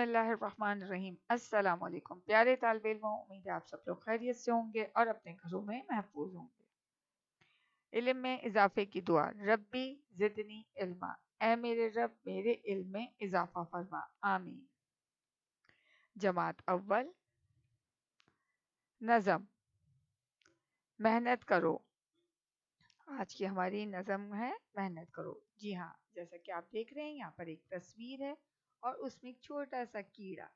बिस्मिल्लाहिर्रहमानिर्रहीम। अस्सलाम वालेकुम प्यारे तालिब इल्मों, उम्मीद है आप सब लोग खैरियत से होंगे और अपने घरों में महफूज होंगे। इल्म में इजाफे की दुआ। रब्बी जिदनी इल्मा, ऐ मेरे रब मेरे इल्म में इजाफा फरमा, आमीन। जमात अव्वल। नज़म। मेहनत करो। आज की हमारी नज़म है मेहनत करो। जी हाँ, जैसा कि आप देख रहे हैं यहाँ पर एक तस्वीर है और उसमें एक छोटा सा कीड़ा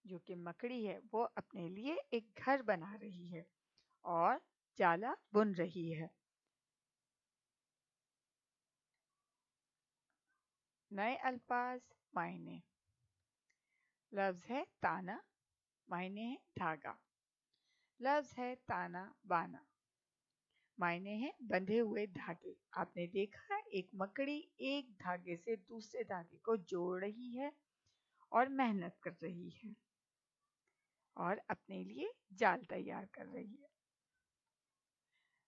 जो कि मकड़ी है वो अपने लिए एक घर बना रही है और जाला बुन रही है। नए अल्फाज मायने। लफ्ज है ताना, मायने है धागा। लफ्ज है ताना बाना, मायने है बंधे हुए धागे। आपने देखा एक मकड़ी एक धागे से दूसरे धागे को जोड़ रही है और मेहनत कर रही है और अपने लिए जाल तैयार कर रही है।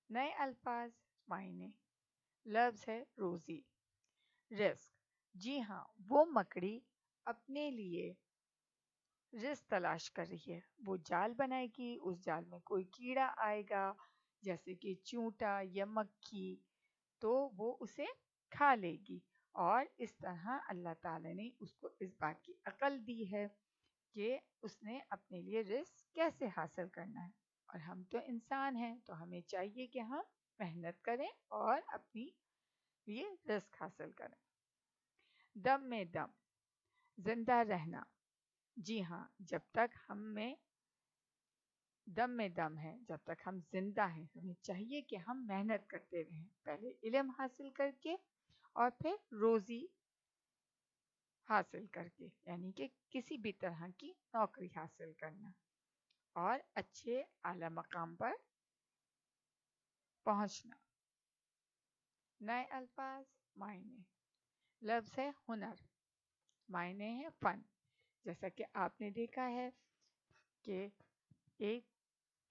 नए अल्फाज मायने। लफ्ज है रोजी, रिस्क। जी हाँ, वो मकड़ी अपने लिए रिस्क तलाश कर रही है। वो जाल बनाएगी, उस जाल में कोई कीड़ा आएगा जैसे कि चूंटा या मक्खी, तो वो उसे खा लेगी। और इस तरह अल्लाह ताला ने उसको इस बात की अकल दी है कि उसने अपने लिए रिस्क कैसे हासिल करना है। और हम तो इंसान हैं, तो हमें चाहिए कि हम मेहनत करें और अपनी लिए रिस्क हासिल करें। दम में दम, जिंदा रहना। जी हाँ, जब तक हम में दम है, जब तक हम जिंदा हैं, हमें चाहिए कि हम मेहनत करते रहें, पहले इल्म हासिल करके और फिर रोजी हासिल करके, यानी कि किसी भी तरह की नौकरी हासिल करना और अच्छे आला मकाम पर पहुंचना। नए अल्फाज मायने। लफ्ज है हुनर, मायने है फन। जैसा कि आपने देखा है कि एक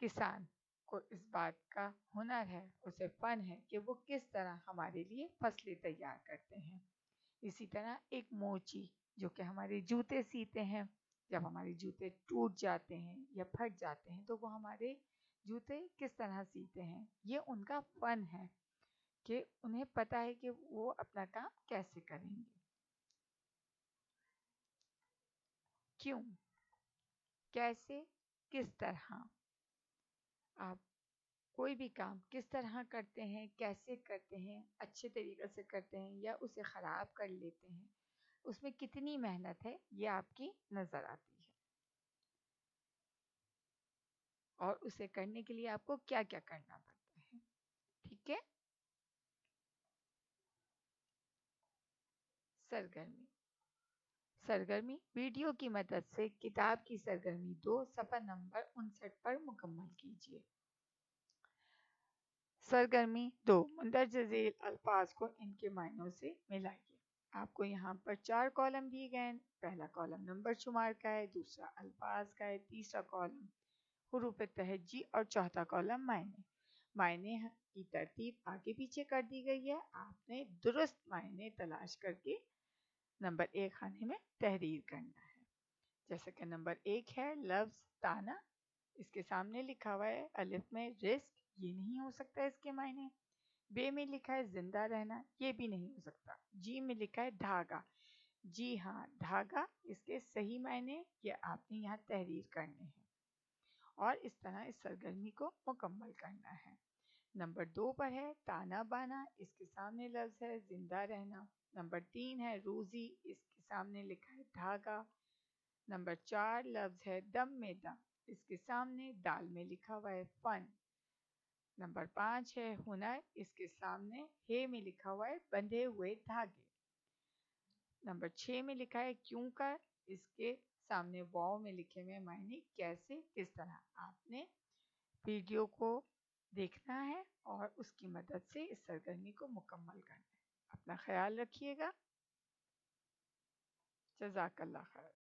किसान को इस बात का हुनर है, उसे फन है कि वो किस तरह हमारे लिए फसलें तैयार करते हैं। इसी तरह एक मोची जो कि हमारे जूते सीते हैं, जब हमारे जूते टूट जाते हैं या फट जाते हैं तो वो हमारे जूते किस तरह सीते हैं, ये उनका फन है कि उन्हें पता है कि वो अपना काम कैसे करेंगे। क्यों, कैसे, किस तरह। आप कोई भी काम किस तरह करते हैं, कैसे करते हैं, अच्छे तरीके से करते हैं या उसे ख़राब कर लेते हैं, उसमें कितनी मेहनत है ये आपकी नज़र आती है। और उसे करने के लिए आपको क्या क्या करना पड़ता है। ठीक है। सरगर्मी। सरगर्मी वीडियो की मदद से किताब की सरगर्मी 2 सफ़ा नंबर 59 पर मुकम्मल कीजिए। सरगर्मी 2, मंदरज झेल अल्फाज को इनके मायनों से मिलाइए। आपको यहाँ पर 4 कॉलम दिए गए हैं। पहला कॉलम नंबर शुमार का है, दूसरा अल्फाज का है, तीसरा कॉलम हुरूफ तहज्जी और चौथा कॉलम मायने। मायने की तरतीब आगे पीछे कर दी गई है। आपने दुरुस्त मायने तलाश करके नंबर 1 खाने में तहरीर करना है। जैसे कि नंबर 1 है लफ्ज ताना, इसके सामने लिखा हुआ है अलिफ में रिस्क, ये नहीं हो सकता इसके मायने। बे में लिखा है जिंदा रहना, ये भी नहीं हो सकता। जी में लिखा है धागा, जी हाँ धागा, इसके सही मायने ये आपने यहाँ तहरीर करने हैं और इस तरह इस सरगर्मी को मुकम्मल करना है। नंबर 2 पर है ताना बाना, इसके सामने लफ्ज है जिंदा रहना। नंबर 3 है रोजी, इसके सामने लिखा है धागा। नंबर 4 लफ्ज है दम में दम, इसके सामने दाल में लिखा हुआ है फन। नंबर 5 है हुनर, इसके सामने हे में लिखा हुआ है बंधे हुए धागे। नंबर 6 में लिखा है क्यों कर, इसके सामने वाव में लिखे हुए मायने कैसे, किस तरह। आपने वीडियो को देखना है और उसकी मदद से इस सरगर्मी को मुकम्मल करना है। अपना ख्याल रखिएगा। जज़ाकल्लाह खैर।